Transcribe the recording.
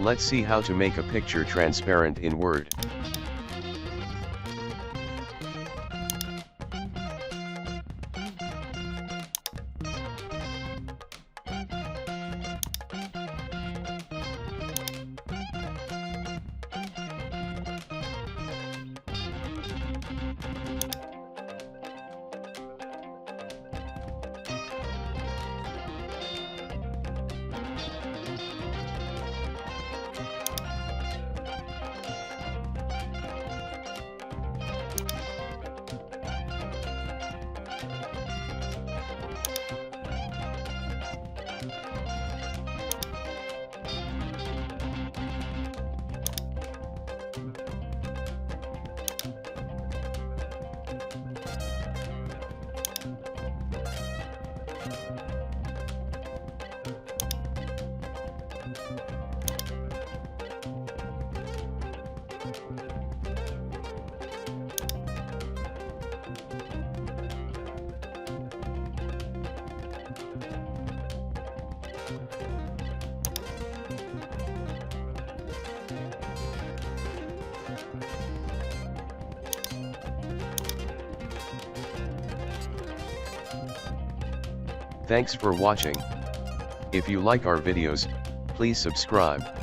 Let's see how to make a picture transparent in Word. Thanks for watching. If you like our videos, please subscribe.